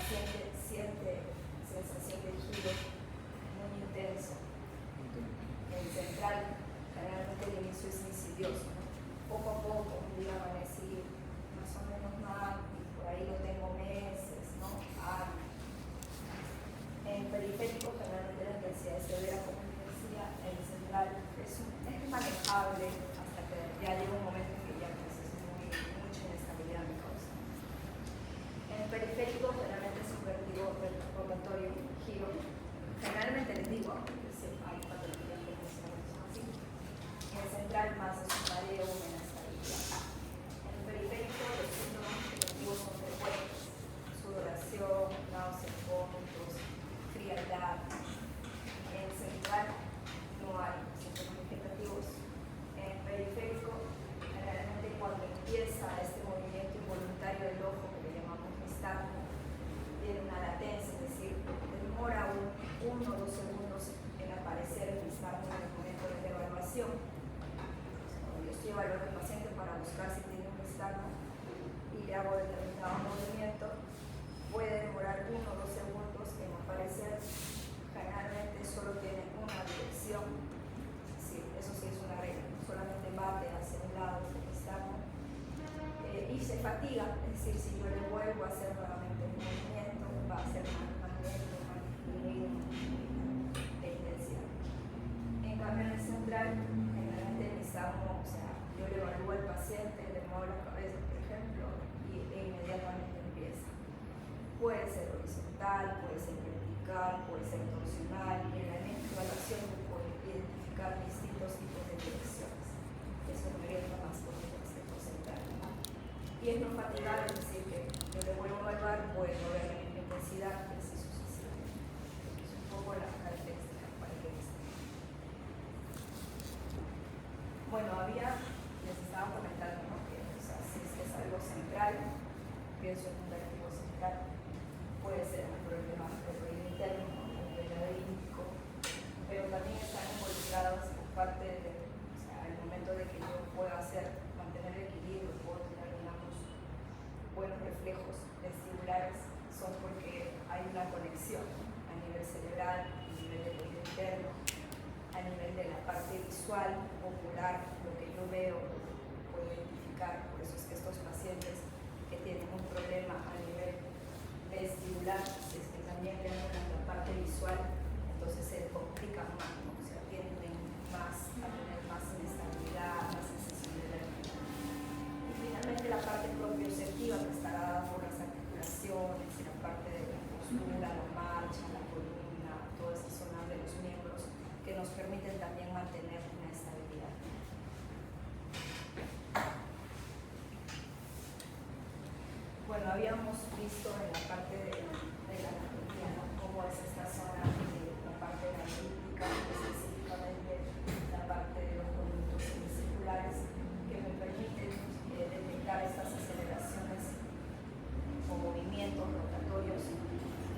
paciente siente sensación de giro muy intenso. El central, generalmente el inicio es insidioso, ¿no? Poco a poco, un día amanecí más o menos mal, y por ahí lo tengo meses, ¿no? En periférico, generalmente la intensidad es severa, como decía, el central es manejable hasta que ya llega un momento en que ya pues, es mucha inestabilidad me causa. En el periférico, generalmente es un vértigo rotatorio, giro. Generalmente les digo, porque hay patologías que no son así. En el central, más es un mareo, una inestabilidad. En el periférico, los síntomas cognitivos son frecuentes: sudoración, náuseas, vómitos, frialdad. En el central no hay síntomas vegetativos. En el periférico, generalmente cuando empieza este movimiento involuntario del ojo, que le llamamos nistagmo, tiene una latencia, es decir, demora 1 o 2 segundos en aparecer el nistagmo en el momento de la evaluación. Cuando yo estoy evaluando al paciente para buscar si tiene un nistagmo y le hago determinado movimiento, puede demorar 1 o 2 segundos en aparecer. Generalmente solo tiene una dirección, sí, eso sí es una regla, solamente bate hacia un lado el nistagmo, y se fatiga, es decir, si yo le vuelvo a hacer nuevamente un movimiento, va a ser más lento, más disminuido de intensidad. En cambio, en el central, generalmente el nistagmo, o sea, yo le evalúo al paciente, le muevo la cabeza, por ejemplo, e inmediatamente empieza. Puede ser horizontal, puede ser vertical, puede ser torsional, y en la evaluación yo puedo identificar distintos tipos de direcciones. Eso me orienta más por el concepto central. Y es no fatigable, es decir, que yo le vuelvo a evaluar, puedo ver la misma intensidad y así sucesivamente. Es un poco la característica para que esté. Bueno, les estaba comentando, ¿no? Que o sea, si es algo central, pienso en un vértigo central, puede ser un problema interno, un problema laberíntico, pero también están involucradas por parte de, o sea, el momento de que yo pueda mantener el equilibrio, puedo tener, digamos, buenos reflejos vestibulares, son porque hay una conexión a nivel cerebral, a nivel del oído interno, a nivel de la parte visual, ocular, lo que yo veo, lo puedo identificar. Por eso es que estos pacientes que tienen un problema a nivel vestibular, es que también le anulan la parte visual, entonces se complican más, ¿no? O sea, tienden más a tener más inestabilidad, más sensación de vértigo. Y finalmente la parte propioceptiva, que está dada por las articulaciones y la parte de la postura, la marcha, la columna, todas esas zonas de los miembros que nos permiten también mantener una estabilidad. Bueno, habíamos visto en la parte de la anatomía, ¿no? Cómo es esta zona de la parte de la elíptica, específicamente la parte de los conductos semicirculares, que me permiten detectar estas aceleraciones o movimientos rotatorios,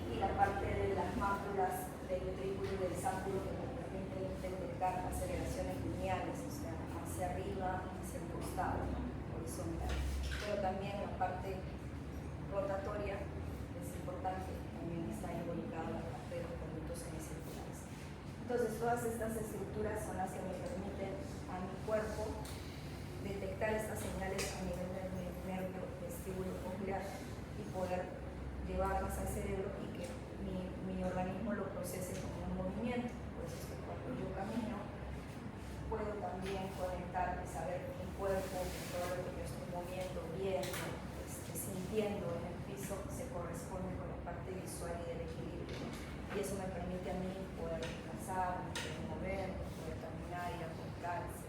y la parte de las máculas del ventrículo y del sáculo, que me permiten detectar aceleraciones lineales, o sea, hacia arriba, hacia el costado, ¿no? Horizontal. Pero también la parte rotatoria es importante, también está involucrada la parte de los conductos semicirculares. Entonces, todas estas estructuras son las que me permiten a mi cuerpo detectar estas señales a nivel del nervio vestíbulo coclear y poder llevarlas al cerebro y que mi organismo lo procese como un movimiento. Por eso es que cuando yo camino, puedo también conectar y saber mi cuerpo, que todo lo que yo estoy moviendo, viendo, sintiendo en el piso, se corresponde con la parte visual y del equilibrio. Y eso me permite a mí poder descansar, poder mover, poder caminar y acostarse.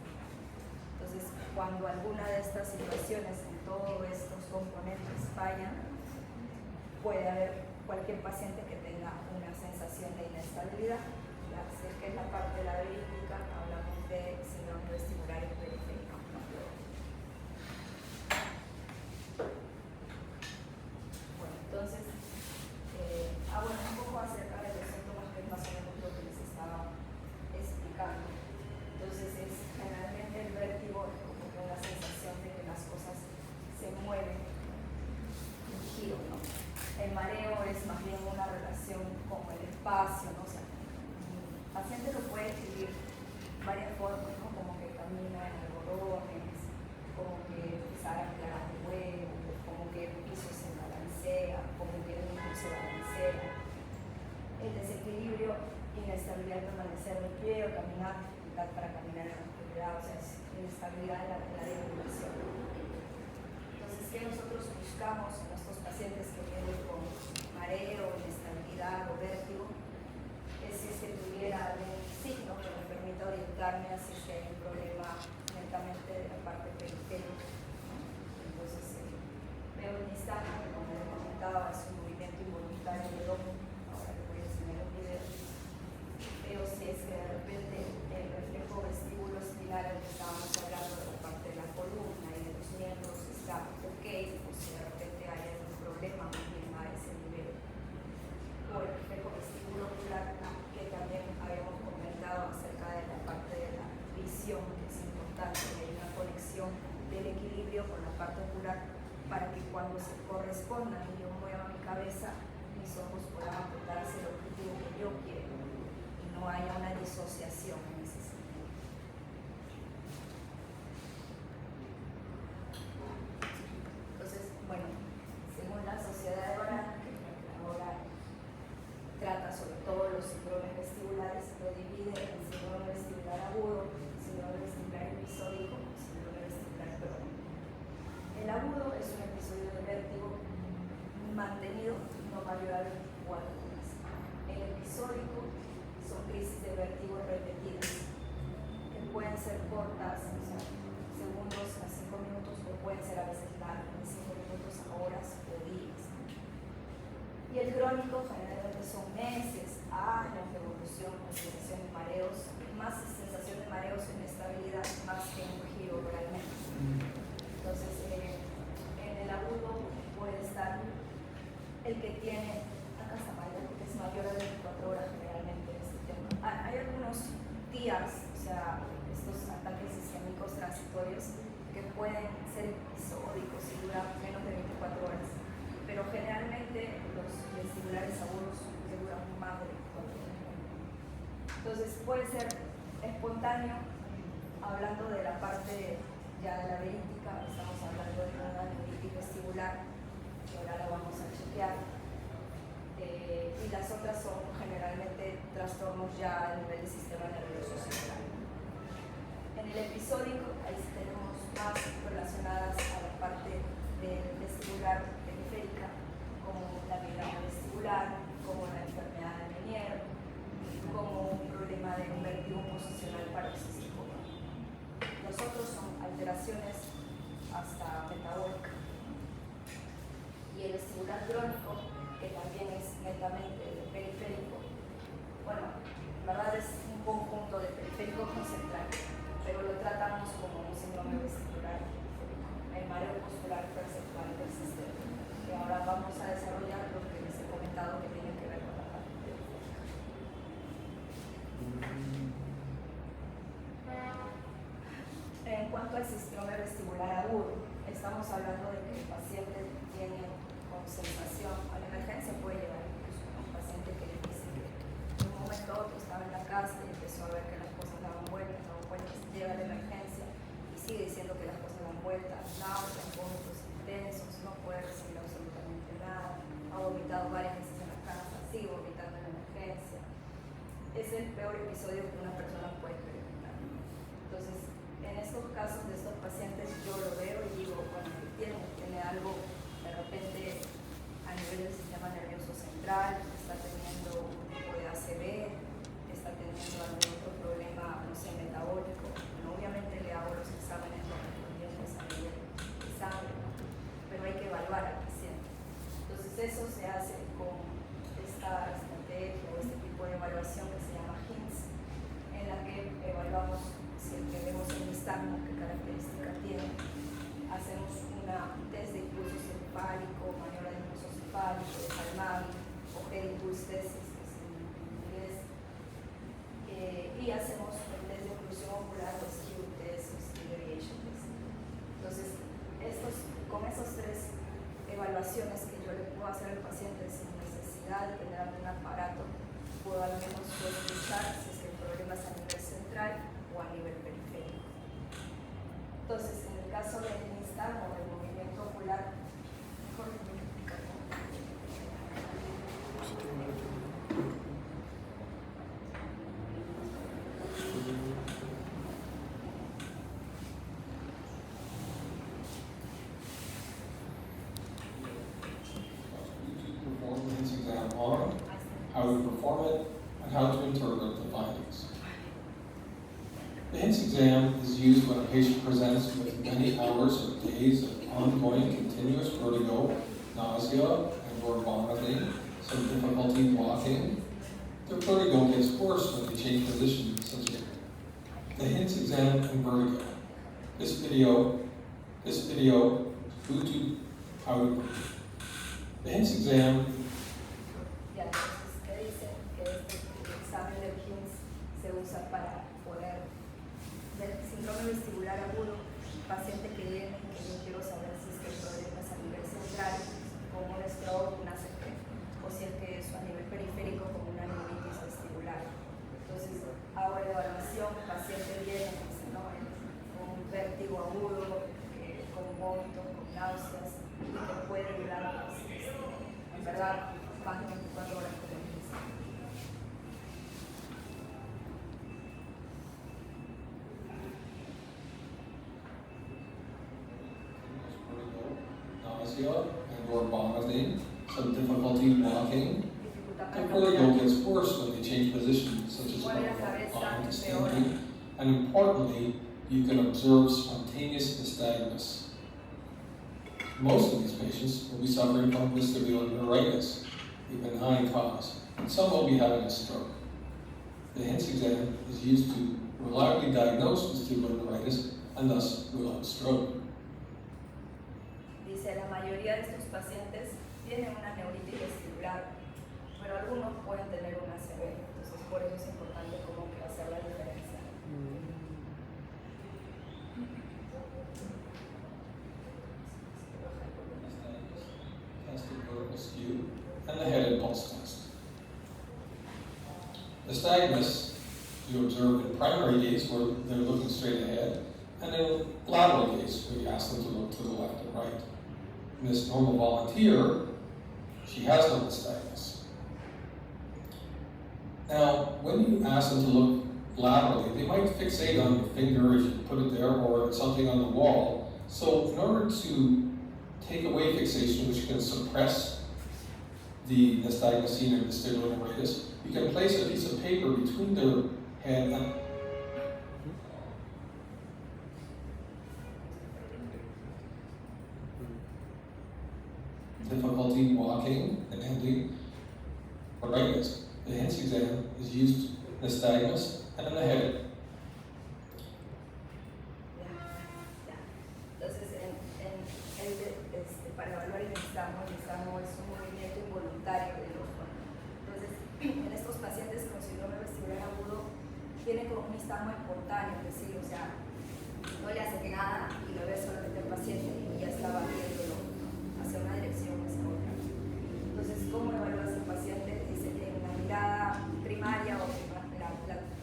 Entonces, cuando alguna de estas situaciones en todos estos componentes fallan, puede haber cualquier paciente que tenga una sensación de inestabilidad. Si es que es la parte laberíntica, hablamos de síndrome vestibular y periférico. Bueno, entonces, bueno, un poco acerca de los síntomas, que es más o menos lo que les estaba explicando. Entonces, es generalmente el vértigo, como que una sensación de que las cosas se mueven, un giro, ¿no? El mareo es más varias formas, ¿no? Como que camina en algodones, como que pisara claras de huevo, como que el piso se balancea, como que el mismo se balancea. El desequilibrio, inestabilidad, permanecer de pie o caminar, dificultad para caminar en la oscuridad, o sea, es inestabilidad en la deambulación. Entonces, ¿qué nosotros buscamos en estos pacientes que vienen con mareo, inestabilidad o vértigo? Es si es que tuviera algún signo que me permita orientarme a si es que hay un problema netamente de la parte periférica. Entonces, veo un instante que, como les comentaba, es un movimiento involuntario del ojo. Ahora les voy a enseñar un video. Veo si es que de repente el reflejo vestíbulo espiral al que estábamos hablando de la parte de la columna y de los miembros está ok, o si de repente hay algún problema más bien a ese nivel. O el reflejo vestíbulo ocular, que también habíamos comentado acerca de la parte de la visión, que es importante, que hay una conexión del equilibrio con la parte ocular para que cuando se corresponda y yo mueva mi cabeza, mis ojos puedan apuntar hacia el objetivo que yo quiero y no haya una disociación en ese sentido. Entonces, bueno, según la Sociedad de Orán, que ahora trata sobre todo los síndromes vestibulares, lo divide en síndrome vestibular agudo, síndrome vestibular episódico y síndrome vestibular crónico. El agudo es un episodio de vértigo mantenido no mayor a 24 horas. El episódico son crisis de vértigo repetidas, que pueden ser cortas, o sea, segundos a 5 minutos, o pueden ser a veces largas, de 5 minutos a horas o días. Y el crónico generalmente son meses, años de evolución con sensación de mareos, más sensación de mareos e inestabilidad, más que un giro realmente. Entonces, en el agudo puede estar el que tiene, acá está Maya, porque es mayor a 24 horas generalmente en este tema. Hay algunos días, o sea, estos ataques isquémicos transitorios que pueden ser episódicos y duran menos de 24 horas, pero generalmente los vestibulares agudos que duran más de 24 horas. Entonces puede ser espontáneo, hablando de la parte ya de la verídica, estamos hablando de una neuritis vestibular, que ahora la vamos a chequear, y las otras son generalmente trastornos ya a nivel del sistema nervioso central. En el episódico, ahí sí tenemos más relacionadas a la parte del vestibular periférica, como la migraña vestibular, como la enfermedad de Meniere, como un problema de un vértigo posicional paroxístico. Los otros son alteraciones hasta metabólica. Y el vestibular crónico, que también es netamente periférico, bueno, en verdad es un conjunto de periférico con central, pero lo tratamos como un síndrome vestibular periférico, el mareo postular perceptual persistente, que ahora vamos a desarrollar lo que les he comentado que tiene que ver con la parte periférica. En cuanto al síndrome vestibular agudo, estamos hablando de que el paciente tiene con sensación, a la emergencia puede llevar incluso a un paciente que le dice que en un momento a otro estaba en la casa y empezó a ver que las cosas daban vueltas, llega a la emergencia y sigue diciendo que las cosas dan vueltas, náuseas, vómitos intensos, no puede recibir absolutamente nada, ha vomitado varias veces en la casa, sigue vomitando en la emergencia. Es el peor episodio que una persona puede experimentar. Entonces, en estos casos de estos pacientes yo lo veo y digo, bueno, tiene algo de repente a nivel del sistema nervioso central, está teniendo un tipo de ACV, está teniendo algún otro problema, no sé, metabólico. Bueno, obviamente le hago los exámenes correspondientes a nivel de sangre, ¿no? Pero hay que evaluar al paciente. Entonces eso se hace con esta estrategia o este tipo de evaluación que se llama HINTS, en la que evaluamos si el que vemos el nistagmo, qué característica tiene, hacemos un test de impulso cefálico, maniobra de impulso cefálico, de Palmari, o head impulse test, que es en inglés, y hacemos el test de oclusión ocular, o skew test, o skew deviation test. Entonces, con esas tres evaluaciones que yo le puedo hacer al paciente sin necesidad de tener un aparato, puedo al menos escuchar si es que el problema es a nivel central o a Perform the HINTS exam on, how to perform it, and how to interpret the findings. The HINTS exam is used when a patient presents with many hours or days of ongoing continuous vertigo, nausea, and/or vomiting, some difficulty walking. Their vertigo gets worse when they change position, such as the HINTS exam and vertigo. This video is due to how to breathe. The HINTS exam Ya, entonces, ¿qué dicen? Que este examen del HINTS se usa para poder ver síndrome vestibular agudo, paciente que viene, que yo quiero saber si es que el problema es a nivel central, como un stroke, una CP, o si es que es a nivel periférico, como una neuritis vestibular. Entonces, hago la evaluación, el paciente viene, ¿no? Con un vértigo agudo, con vómitos, con náuseas, y que puede durar, pues, en verdad, más de 24 horas como dice. nausea and/or vomiting, some difficulty walking. The vertigo gets worse when they change position, such as lying to standing. And importantly, you can observe spontaneous nystagmus. Most of these patients will be suffering from vestibular neuritis, a benign cause, and some will be having a stroke. The HINTS exam is used to reliably diagnose vestibular neuritis and thus rule out stroke. Dice, la mayoría de estos pacientes tienen una neuritis vestibular, pero algunos pueden tener una ACV, entonces por eso es importante como que hacer la diferencia. Vertical skew, and the head and pulse test. Nystagmus you observe in primary gaze where they're looking straight ahead, and in lateral gaze where you ask them to look to the left and right. In this normal volunteer, she has no nystagmus. Now, when you ask them to look laterally, they might fixate on your finger if you put it there or something on the wall. So in order to take away fixation, which can suppress the nystagmus and vestibular neuritis, you can place a piece of paper between their head and difficulty walking and handling neuritis. The HINTS exam is used nystagmus and in the head. Para evaluar el nystagmo es un movimiento involuntario del ojo. Entonces, en estos pacientes con síndrome vestibular agudo, tienen como un nystagmo espontáneo, es decir, o sea, no le hace que nada y lo ve solamente el paciente y ya estaba viéndolo hacia una dirección, hacia otra. Entonces, ¿cómo evalúas al paciente? Dice que en la mirada primaria o la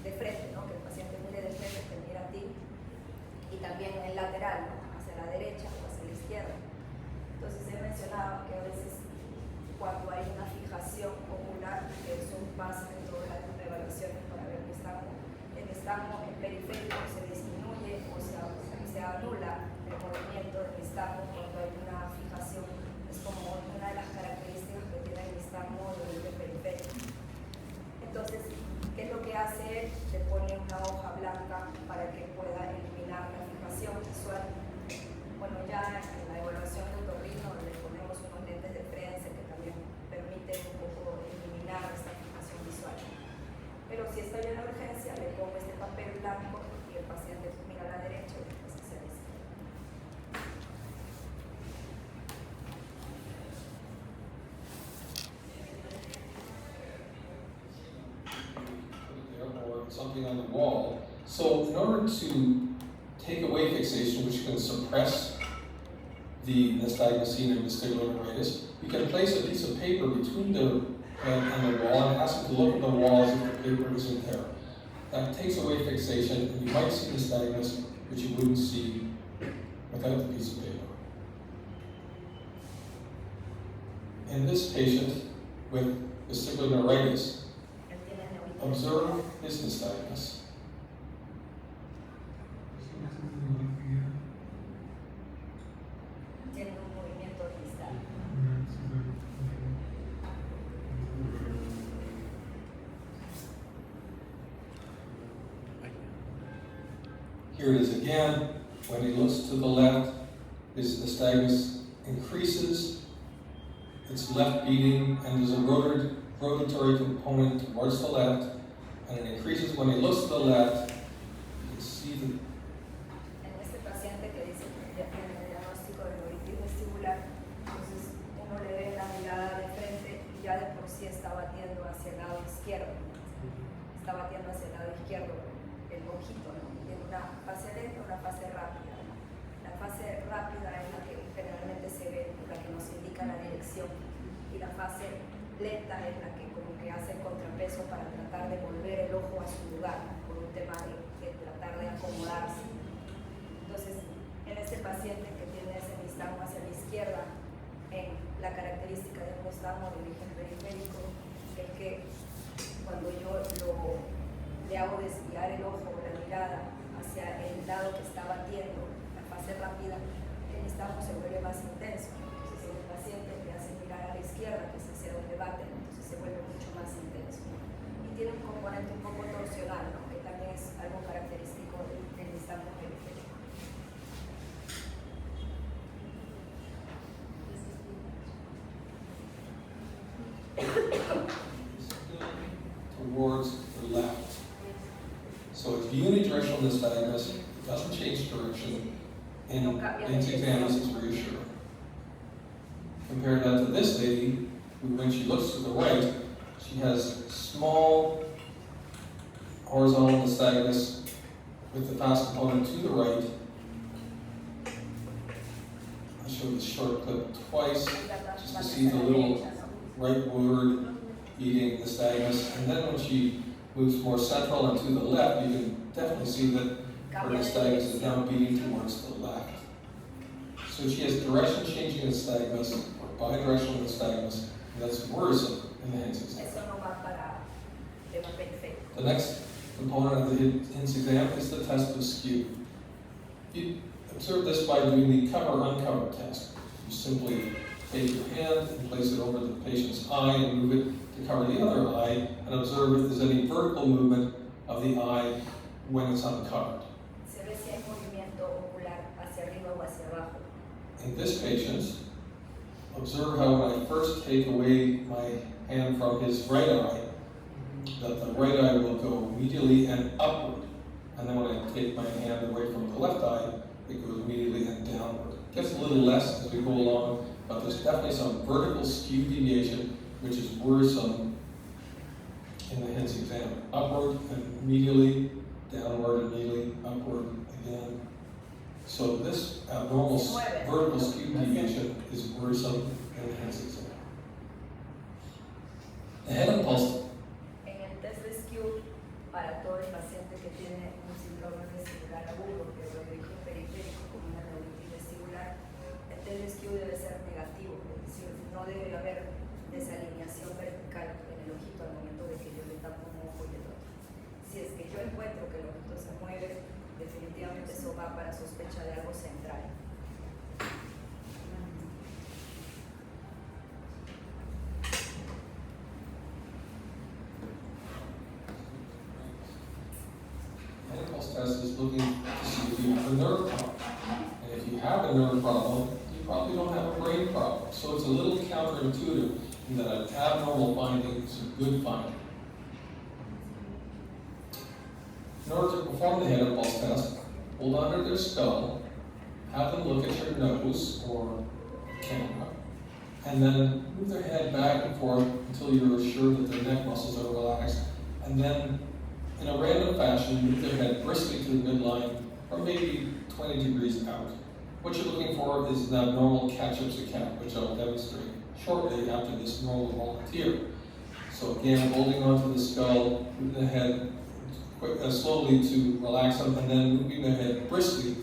de frente, ¿no? Que el paciente mire de frente, te mira a ti, y también en lateral, ¿no? Hacia la derecha o hacia la izquierda. Entonces he mencionado que a veces cuando hay una fijación ocular, que es un paso dentro de las evaluaciones para ver el nystagmo en periférico se disminuye o se anula el movimiento del nystagmo cuando hay una fijación. Es como una de las características que tiene el nystagmo del periférico. Entonces, ¿qué es lo que hace? Te pone una hoja blanca para que pueda eliminar la fijación visual. Bueno, ya en la evaluación de otorrino le ponemos unos lentes de prensa que también permiten un poco eliminar esta fijación visual. Pero si estoy en la urgencia, le pongo este papel blanco y el paciente mira a la derecha y después hacia la izquierda. Or something on the wall. So in order to take away fixation, which can suppress the nystagmus and vestibular neuritis, you can place a piece of paper between the head and the wall and ask them to look at the wall as if the paper isn't there. That takes away fixation, and you might see nystagmus, which you wouldn't see without the piece of paper. In this patient with vestibular neuritis, observe his nystagmus. Here it is again. When he looks to the left, his nystagmus increases, it's left beating, and there's a rotatory component towards the left, and it increases when he looks to the left. You can see the En este paciente que dice que ya tiene el diagnóstico de neuritis vestibular, entonces uno le ve la mirada de frente y ya de por sí está batiendo hacia el lado izquierdo. Está batiendo hacia el lado izquierdo el ojito, ¿no? Tiene una fase lenta y una fase rápida. La fase rápida es la que generalmente se ve, la que nos indica la dirección, y la fase lenta es la que como que hace el contrapeso para tratar de volver el ojo a su lugar, ¿no? Por un tema de tratar de acomodarse. Entonces, en este paciente que tiene ese nistagmo hacia la izquierda, en la característica de un nistagmo de origen periférico es que cuando yo le hago desviar el ojo o la mirada hacia el lado que está batiendo, la fase rápida, el nistagmo se vuelve más intenso. Entonces, si el paciente le hace mirar a la izquierda, que es hacia donde bate, entonces se vuelve mucho más intenso. Y tiene un componente un poco torsional, ¿no? Que también es algo característico del nistagmo periférico. towards the left. So it's unidirectional nystagmus, it doesn't change direction, and nystagmus is reassuring. Compare that to this lady, who when she looks to the right, she has small horizontal nystagmus with the fast component to the right. I showed the short clip twice, just to see the little rightward eating nystagmus, and then when she moves more central and to the left, you can definitely see that her nystagmus is now beating towards the left. So she has direction changing nystagmus, or bidirectional nystagmus, and that's worrisome in the Hinz exam. The next component of the Hinz exam is the test of skew. You observe this by doing the cover-uncover test. You simply take your hand and place it over the patient's eye and move it to cover the other eye and observe if there's any vertical movement of the eye when it's uncovered. In this patient, observe how when I first take away my hand from his right eye, that the right eye will go medially and upward. And then when I take my hand away from the left eye, it goes medially and downward. It gets a little less as we go along, but there's definitely some vertical skew deviation, which is worrisome in the Hinz exam. Upward and medially, downward and medially, upward again. So this abnormal vertical skew deviation is worrisome in the Hinz exam. The head impulse. En el test de skew, para todo el paciente que tiene un síndrome vestibular agudo, que lo origen periférico como una neuritis vestibular, el test de skew debe ser negativo, es decir, no debe haber desalineación vertical en el ojito al momento de que yo le tapo un ojo y el otro. Si es que yo encuentro que el ojito se mueve, definitivamente eso va para sospecha de algo central. The impulse test is looking to see if you have a nerve problem. And if you have a nerve problem, you probably don't have a brain problem. So it's a little counterintuitive in that an abnormal finding is a good finding. In order to perform the head impulse test, hold under their skull, have them look at your nose or camera, and then move their head back and forth until you're sure that their neck muscles are relaxed, and then in a random fashion, move their head briskly to the midline, or maybe 20 degrees out. What you're looking for is an abnormal Kaczynski-Kat, which I'll demonstrate shortly after this normal volunteer. So again, holding onto the skull, moving the head slowly to relax them, and then moving the head briskly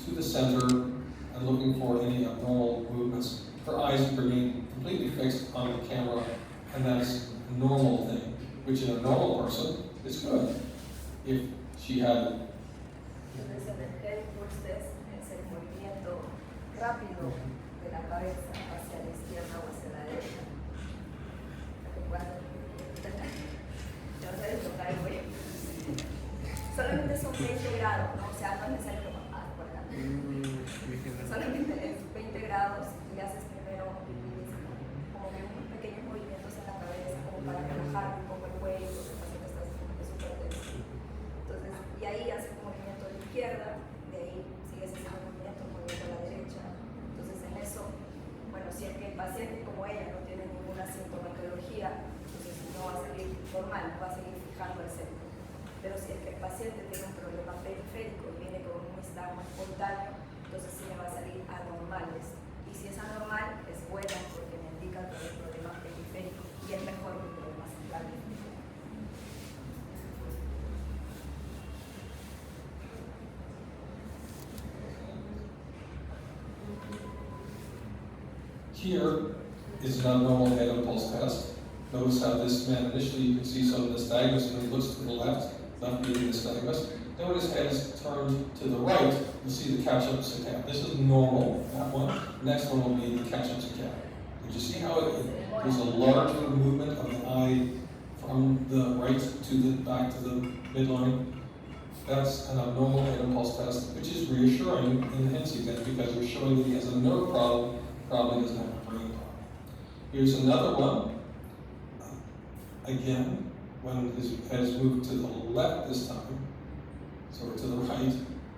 to the center and looking for any abnormal movements. Her eyes remain completely fixed on the camera, and that's a normal thing, which in a normal person is good. If she had Entonces, el head impulse test es el movimiento rápido de la cabeza hacia la izquierda o hacia la derecha. Cuando yo no sé tocar el cuello. solamente son 20 grados, ¿no? O sea, no es necesario que por acá. Solamente es 20 grados y haces primero como que unos pequeños movimientos en la cabeza como para relajar un poco el cuello, porque el paciente está como que súper tenso. Entonces, y ahí haces un movimiento a la izquierda, de ahí sigues haciendo un movimiento a la derecha. Entonces, en eso, bueno, si es que el paciente como ella no tiene ninguna sintomatología, entonces no va a salir normal, no va a seguir fijando el centro. Pero si es que el paciente tiene un problema periférico y viene con un estado espontáneo, entonces sí le va a salir anormales. Y si es anormal, es buena porque me indica que hay un problema periférico y es mejor que un problema central. Here is an abnormal head impulse test. Notice how this man initially, you can see some nystagmus when he looks to the left being nystagmus. Then when his head is turned to the right, you see the catch-up saccade. This is normal, that one. Next one will be the catch-up saccade. Did you see how there's a larger movement of the eye from the right to the back to the midline? That's an abnormal head impulse test, which is reassuring in the Hints exam because we're showing that he has a nerve problem, probably doesn't have a brain problem. Here's another one. Again, when his head is moved to the left this time, so to the right,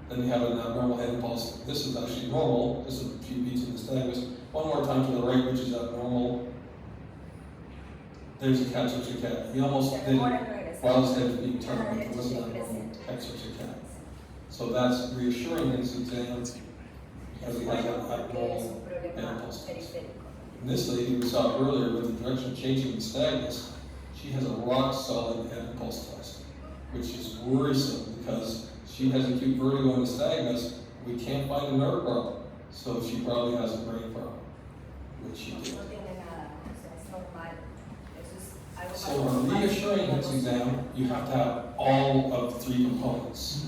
then you have an abnormal head impulse. This is actually normal. This is a few beats in the nystagmus. One more time to the right, which is abnormal. There's a catch-up saccade. He almost did it while his head was being turned, but it wasn't abnormal catch-up saccade. So that's reassuring in this exam because he has an abnormal head impulse test. And this lady we saw earlier with the direction changing the nystagmus, she has a rock-solid head impulse test, which is worrisome because she has acute vertigo and nystagmus. We can't find a nerve problem, so she probably has a brain problem, which she did. So in a reassuring Hints exam, you have to have all of 3 components.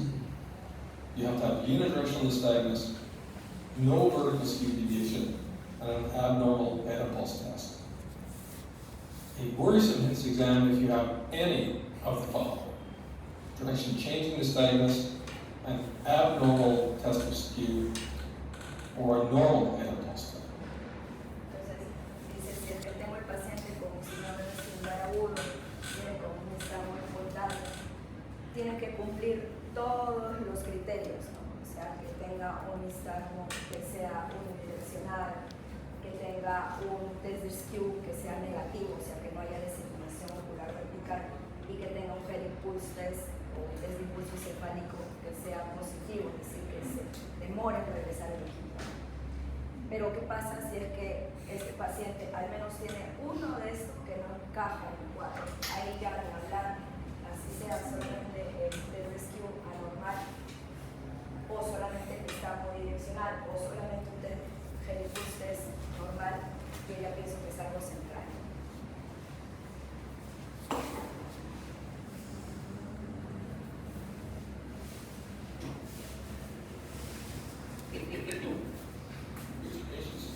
You have to have unidirectional nystagmus, no vertical skew deviation, and an abnormal head impulse test. A worrisome Hints exam if you have any of the following: direction changing nystagmus, an abnormal test of skew, or a normal head impulse test. Entonces, dice, si es que tengo el paciente con un síndrome vestibular agudo, tiene con un estado espontáneo, tiene que cumplir todos los criterios, ¿no? O sea, que tenga un nistagmo que sea unidireccional, que tenga un test de skew que sea negativo, o sea, que no haya designación ocular vertical, y que tenga un head impulse test o un test de impulso cefálico que sea positivo, es decir, que se demore en regresar el equipo. Pero ¿qué pasa si es que este paciente al menos tiene uno de estos que no encaja en el cuadro? Ahí ya van a hablar, así sea solamente el test de skew anormal, o solamente que está unidireccional, o solamente un head impulse test normal, yo ya pienso que es algo central.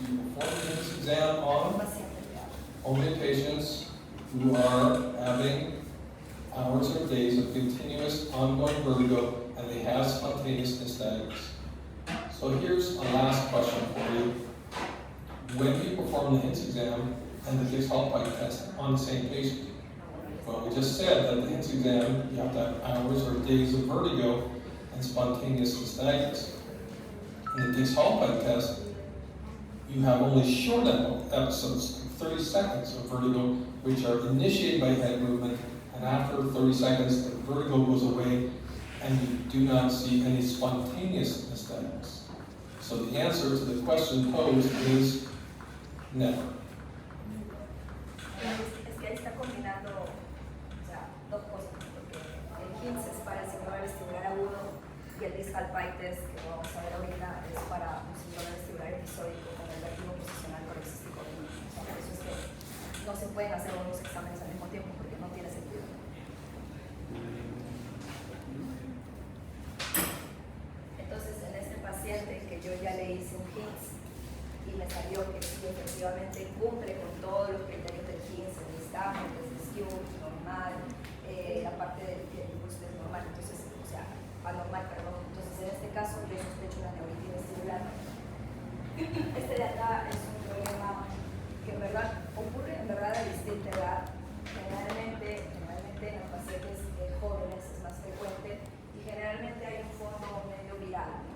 You perform this exam on only patients who are having hours or days of continuous ongoing vertigo and they have spontaneous nystagmus. So here's a last question for you. When do you perform the Hints exam and the Dix-Hallpike test on the same patient? Well, we just said that the Hints exam, you have to have hours or days of vertigo and spontaneous nystagmus. In the Dix-Hallpike test, you have only short episodes, 30 seconds of vertigo, which are initiated by head movement, and after 30 seconds, the vertigo goes away, and you do not see any spontaneous nystagmus. So the answer to the question posed is never. Es que ahí está combinando, o sea, dos cosas, porque el Hints es para el síndrome vestibular agudo y el Dix-Hallpike test, que vamos a ver ahorita, es para un síndrome vestibular episódico con el vértigo posicional paroxístico. O sea, por eso es que no se pueden hacer los dos exámenes al mismo tiempo porque no tiene sentido. Entonces, en este paciente que yo ya le hice un Hints y me salió que sí, efectivamente cumple con todos los criterios del Hints, el nystagmus, el skew normal, la parte del impulso es normal. Entonces, o sea, Este de acá es un problema que en verdad ocurre en verdad a distinta edad. Generalmente en los pacientes jóvenes es más frecuente y generalmente hay un fondo medio viral, ¿no?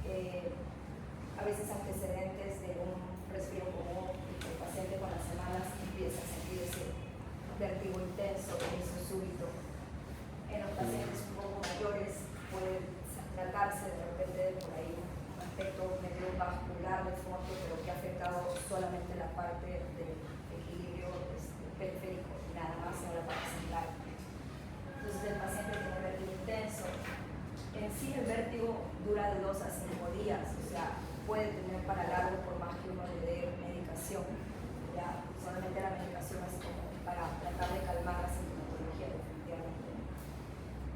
A veces antecedentes de un resfriado común y que el paciente con las semanas empieza a sentir ese vértigo intenso, inicio súbito. En los pacientes un poco mayores puede tratarse de repente de por ahí un aspecto medio vascular de fondo, pero que ha afectado solamente la parte del equilibrio periférico y nada más en la parte central. Entonces el paciente tiene vértigo intenso. En sí el vértigo dura de 2 a 5 días, o sea, puede tener para largo por más que uno le dé medicación. Ya solamente la medicación es como para tratar de calmar la sintomatología definitivamente.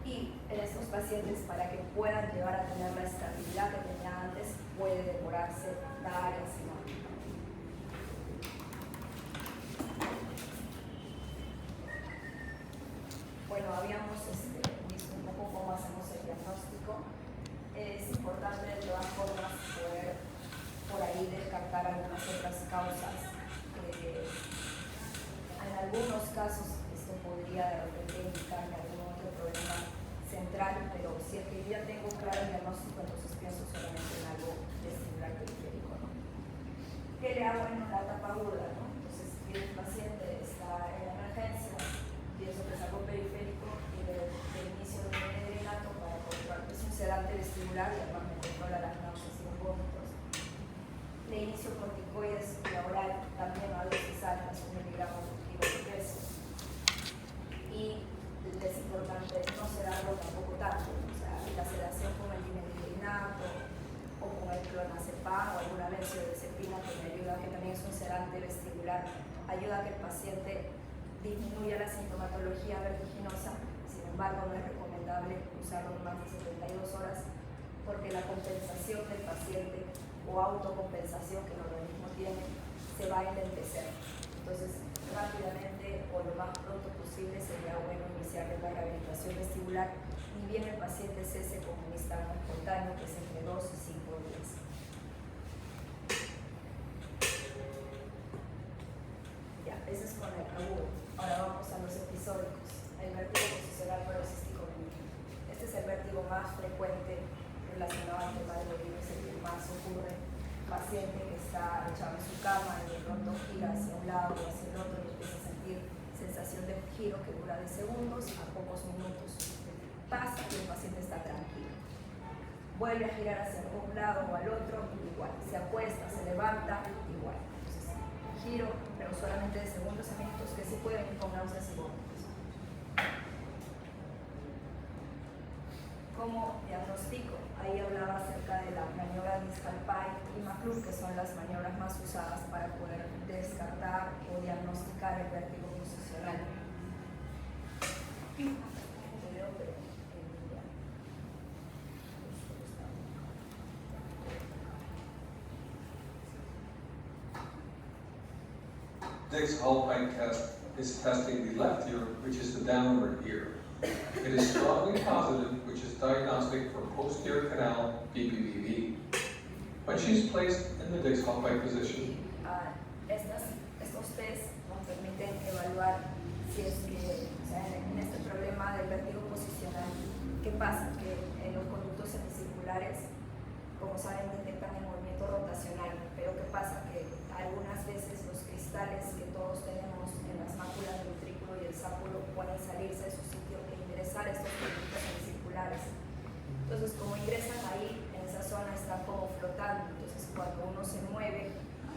Y en estos pacientes, para que puedan llegar a tener la estabilidad que tenía antes, puede demorarse varias semanas. Bueno, habíamos visto un poco cómo hacemos el diagnóstico. Es importante de todas formas poder por ahí descartar algunas otras causas. En algunos casos esto podría de repente indicar algún otro problema central, pero si es que yo ya tengo claro el diagnóstico, entonces pienso solamente en algo vestibular periférico, ¿no? ¿Qué le hago en una etapa aguda, ¿no? Entonces, si el paciente está en la emergencia, pienso que es algo periférico y de inicio de un medrinato para controlar, es un sedante vestibular y además me controla las náuseas y los vómitos. Le inicio corticoides vía oral, también a dosis altas, 1 miligramo por kilo de peso. Y es importante no sedarlo tampoco tanto, o sea, la sedación con el dimethylinato o con el clonazepam o alguna benzodiazepina que me ayuda, que también es un sedante vestibular, ayuda a que el paciente disminuya la sintomatología vertiginosa. Sin embargo, no es recomendable usarlo más de 72 horas porque la compensación del paciente o autocompensación que el organismo tiene se va a enlentecer. Entonces, rápidamente o lo más pronto posible sería bueno iniciar la rehabilitación vestibular y bien el paciente cese con un estado espontáneo que es entre 2 y 5 días. Ya, eso es con el agudo. Ahora vamos a los episódicos. El vértigo posicional paroxístico benigno. Este es el vértigo más frecuente relacionado al tema del oído, es el que más ocurre. Paciente que está echado en su cama y de pronto gira hacia un lado o hacia el otro y empieza a sentir sensación de giro que dura de segundos a pocos minutos. Pasa y el paciente está tranquilo. Vuelve a girar hacia un lado o al otro, igual. Se acuesta, se levanta, igual. Entonces, giro, pero solamente de segundos a minutos, que sí pueden ir con náuseas y vómitos. ¿Cómo diagnostico? Ahí hablaba acerca de la maniobra Disch-Calpine y McClure, que son las maniobras más usadas para poder descartar o diagnosticar el vértigo posicional. Disch-Calpine test is testing the left ear, which is the downward ear. It is strongly positive, which is diagnostic for posterior canal BPPV. When she's placed in the Disch-Calpine position, estos test nos permiten evaluar si es que, o sea, en este problema del vértigo posicional, ¿qué pasa? Que en los conductos semicirculares, como saben, detectan el movimiento rotacional, pero ¿qué pasa? Que algunas veces los cristales que todos tenemos en las máculas del ventrículo y el sáculo pueden salirse de su sitio e ingresar a estos conductos semicirculares. Entonces, como ingresan ahí, en esa zona están como flotando. Entonces, cuando uno se mueve,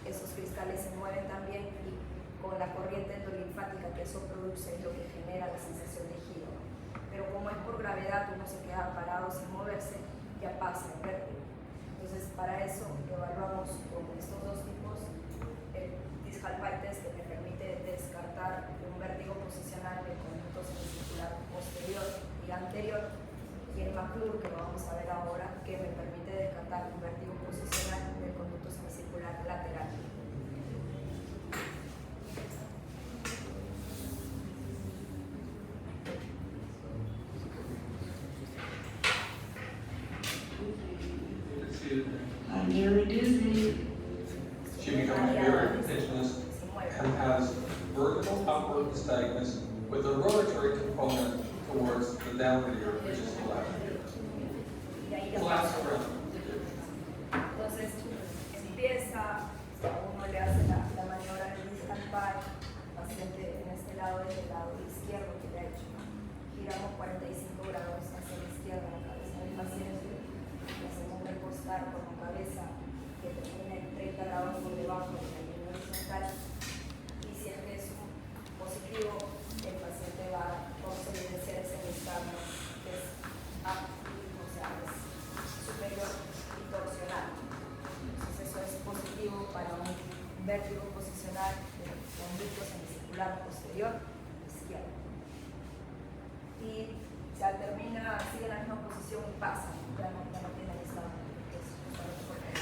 esos cristales se mueven también y con la corriente endolinfática que eso produce es lo que genera la sensación de giro. Pero como es por gravedad, uno se queda parado sin moverse, ya pasa el vértigo. Entonces, para eso evaluamos con estos dos tipos el Disch-Calpine test, que me permite descartar un vértigo posicional del conducto semicircular posterior y anterior, y el McClure, que lo vamos a ver ahora, que me permite descartar un vértigo posicional del conducto semicircular lateral. I'm nearly dizzy. very indigenous and has vertical upward nystagmus with a rotatory component towards the downward ear, which is the left ear. Flaps around. Entonces empieza, uno le hace la maniobra del distal pie, paciente en este lado es el lado izquierdo que le ha hecho. Giramos 45 grados hacia la izquierda la cabeza del paciente, le hacemos recostar con la cabeza que termina en 30 grados por debajo de la línea horizontal, y si es que es un positivo, el paciente va a conseguir hacer ese nystagmus que es o sea, es superior y torsional. Entonces eso es positivo para un vértigo posicional del conducto semicircular posterior izquierdo. Y se termina, sigue en la misma posición y pasa, ya no tiene el estado, que es justamente porque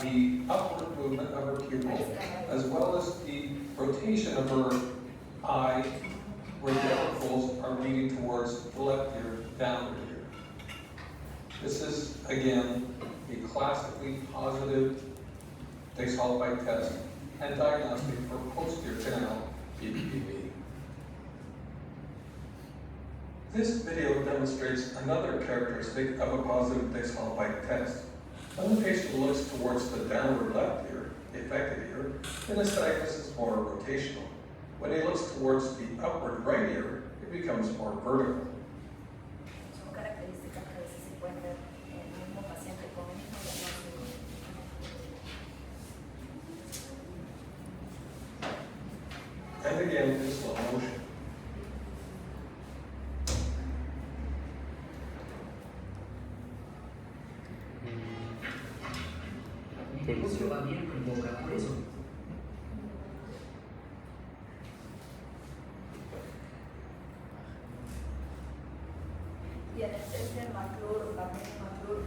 the upward movement of her pupil, as well as the rotation of her eye, where the auricles are leading towards the left ear, downward ear. This is, again, a classically positive Day-Sulfide test and diagnostic for posterior canal PPPV. This video demonstrates another characteristic of a positive Day-Sulfide test. When the patient looks towards the downward left ear, the affected ear, the nystagmus is more rotational. When he looks towards the upward right ear, it becomes more vertical. son características que a veces se pueden ver en el mismo paciente con el mismo diagnóstico. And again, in slow motion. El negocio va bien con boca, por eso. Y en el test del McClure, también el McClure,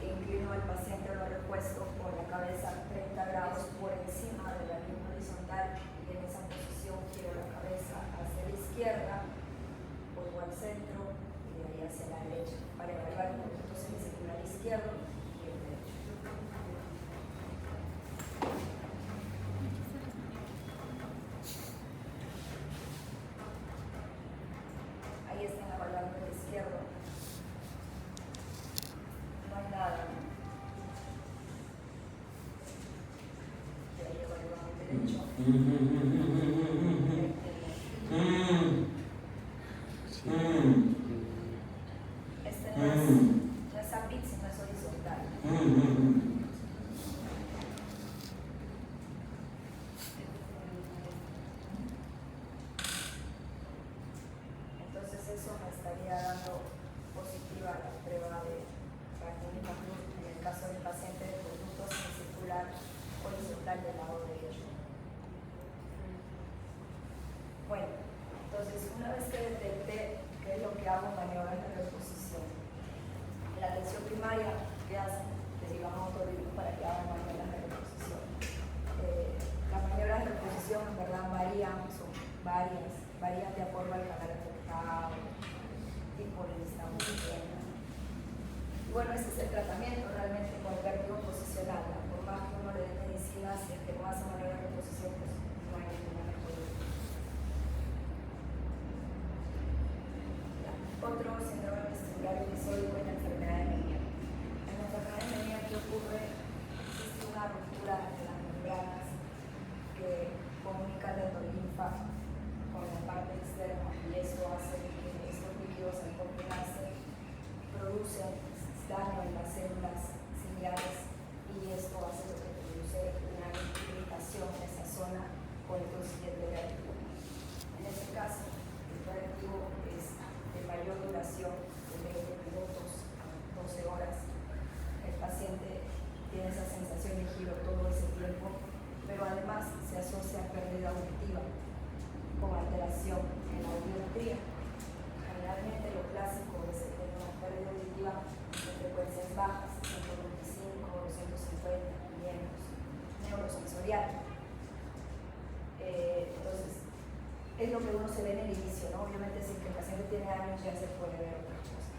inclino al paciente, lo repuesto con la cabeza 30 grados por encima de la línea horizontal, y en esa posición giro la cabeza hacia la izquierda, vuelvo al centro y de ahí hacia la derecha, para evaluar el conducto semicircular izquierdo y el derecho. Ahí están evaluando el izquierdo. No hay nada. Y ahí evaluamos el derecho. Este no es apix, no es horizontal. Entonces eso me estaría dando positiva la prueba de Raquel Maclur en el caso del paciente de conducto semicircular horizontal del lado derecho. Bueno, entonces una vez que detecté qué es lo que hago, maniobras de reposición. En la atención primaria, ¿qué hacen? Derivamos a otorrino para que hagan maniobras de reposición. Las maniobras de reposición en verdad varían, son varían de acuerdo al canal afectado, tipo de listado que tengan. Y bueno, este es el tratamiento realmente con el vértigo posicional. Por más que uno le dé medicina, si es que no hace maniobra de reposición, pues no hay ninguna mejoría. Otro síndrome vestibular episódico es la enfermedad de Meniere. En la enfermedad de Meniere, ¿qué ocurre? Existe una ruptura de las membranas que comunican la endolinfa con la parte externa, y eso hace que estos líquidos al combinarse producen daño en las células ciliares, y esto hace lo que produce una irritación en esa zona con el consiguiente vértigo. En este caso, el vértigo es de mayor duración, de 20 minutos a 12 horas. El paciente tiene esa sensación de giro todo ese tiempo, pero además se asocia a pérdida auditiva con alteración en la audiometría. Generalmente lo clásico es tener una pérdida auditiva de frecuencias bajas, 125, 250, 500, neurosensorial. Entonces, es lo que uno se ve en el el inicio, ¿no? Obviamente si el paciente tiene años ya se puede ver otra cosa.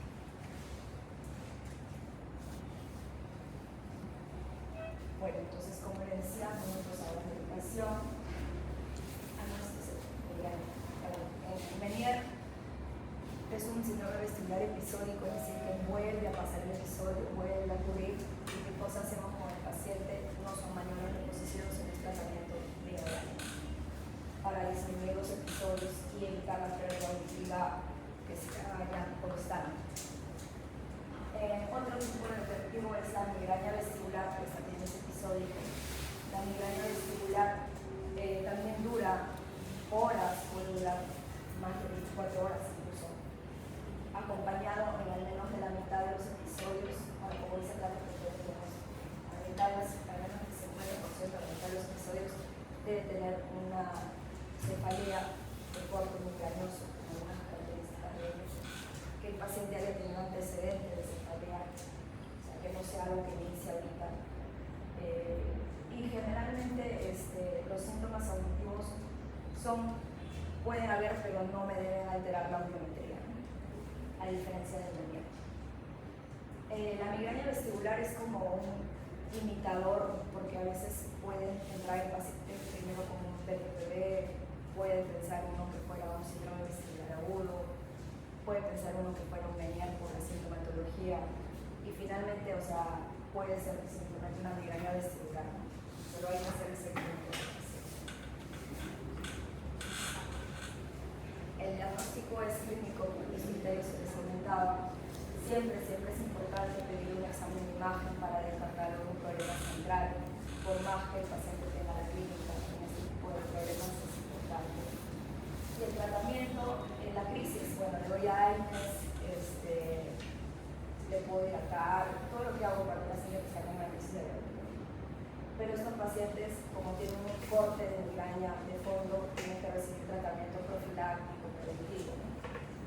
Bueno, entonces como les decía, nosotros hablamos de educación. Menier es un síndrome vestibular episódico, es decir, que vuelve a pasar el episodio, vuelve a ocurrir, y qué cosas hacemos con el paciente, no son maniobras de posición, sino es tratamiento diario para disminuir los episodios y evitar la pérdida auditiva que se haga constante. Otro tipo de objetivo es la migraña vestibular, que también es episódico. La migraña vestibular también dura horas, puede durar más de 24 horas incluso, acompañado en al menos de la mitad de los episodios, como dice la referencia, a la mitad de los, al menos el 50% de la mitad de los episodios debe tener una cefalea de corte migrañoso, con algunas características de ellos, que el paciente haya tenido antecedente de cefalea, o sea, que no sea algo que inicie ahorita. Y generalmente los síntomas auditivos pueden haber, pero no me deben alterar la audiometría, a diferencia del Menier. La migraña vestibular es como un imitador, porque a veces pueden entrar el paciente primero como un PPPB, puede pensar uno que fuera un síndrome vestibular agudo, puede pensar uno que fuera un Menier por la sintomatología, y finalmente, o sea, puede ser simplemente una migraña vestibular, ¿no? Pero hay que hacer el seguimiento. El diagnóstico es clínico, porque los criterios se les comentaba. Siempre es importante pedir un examen de imagen para descartar algún problema central, por más que el paciente tenga la clínica, en este tipo de problemas es importante. Y el tratamiento en la crisis, bueno, le doy a AINES, le puedo hidratar, todo lo que hago para que el paciente que se haga una crisis de dolor. Pero estos pacientes, como tienen un corte de migraña de fondo, tienen que recibir tratamiento profiláctico preventivo.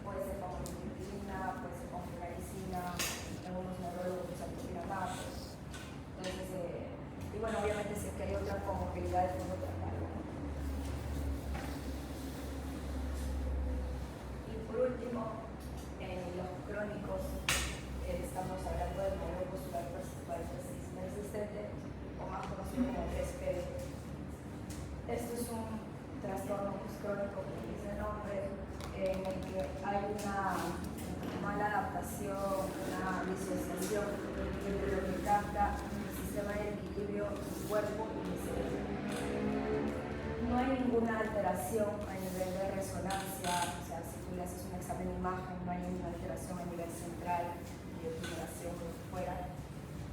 Puede ser con fluoxetina, puede ser con fluoricina, algunos neurólogos usan topiramatos. Entonces, y bueno, obviamente si es que hay otra comorbilidad de fondo tratarlo. Y por último, en los crónicos, estamos hablando del modelo postular persistente, o más conocido como 3P. Esto es un trastorno crónico, como dice el nombre, en el que hay una mala adaptación, una disociación entre lo que capta el sistema de equilibrio del cuerpo y el cerebro. No hay ninguna alteración a nivel de resonancia, o sea, si tú le haces un examen de imagen, no hay ninguna alteración a nivel central, de operación o fuera,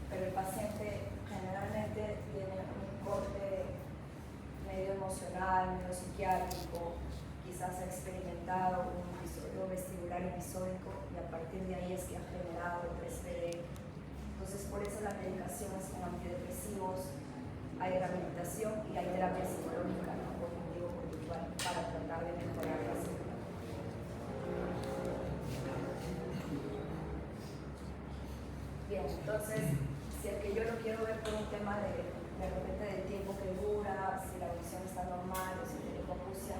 pero el paciente generalmente tiene un corte medio emocional, medio psiquiátrico, quizás ha experimentado un episodio vestibular episódico y a partir de ahí es que ha generado el 3PD. Entonces por eso la medicación es con antidepresivos, hay rehabilitación y hay terapia psicológica, ¿no? Cognitivo-conductual, para tratar de mejorar la salud. Bien, entonces, si el que yo lo quiero ver por un tema de repente del tiempo que dura, si la audición está normal o si tiene hipoacusia,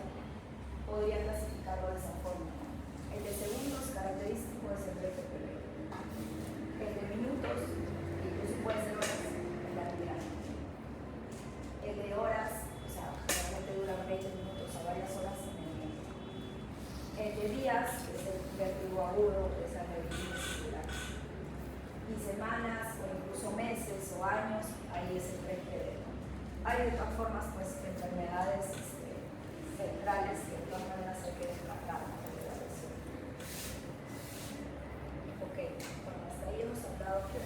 podría clasificarlo de esa forma. El de segundos característico es el PPPB. El de minutos, incluso puede ser horas en la migraña. El de horas, o sea, realmente dura 20 minutos a varias horas en el día. El de días, que es el vértigo agudo, que es la neuritis muscular. Y semanas o incluso meses o años, ahí es el 3PD. Hay de todas formas pues enfermedades centrales que de todas maneras hay que descartar de la lesión. Ok, bueno, hasta ahí hemos hablado de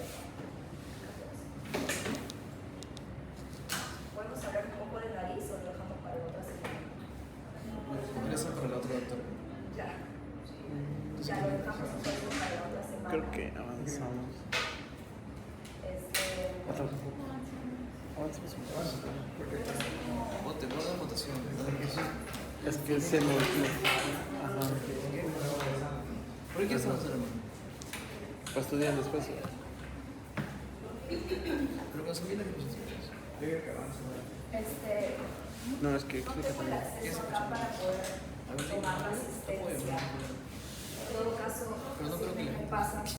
¿podemos hablar un poco de nariz o lo dejamos para la otra semana? Ingresa para el otro doctor. Ya lo dejamos entonces para la otra semana. Creo que avanzamos. Vote, no da votación. Es que se nos... Ajá. ¿Por qué estamos haciendo? Para estudiar después. Pero cuando se viene la exposición. No, es que... No tengo el acceso acá para poder tomar la asistencia. En todo caso, Pero no creo que siempre la me pasa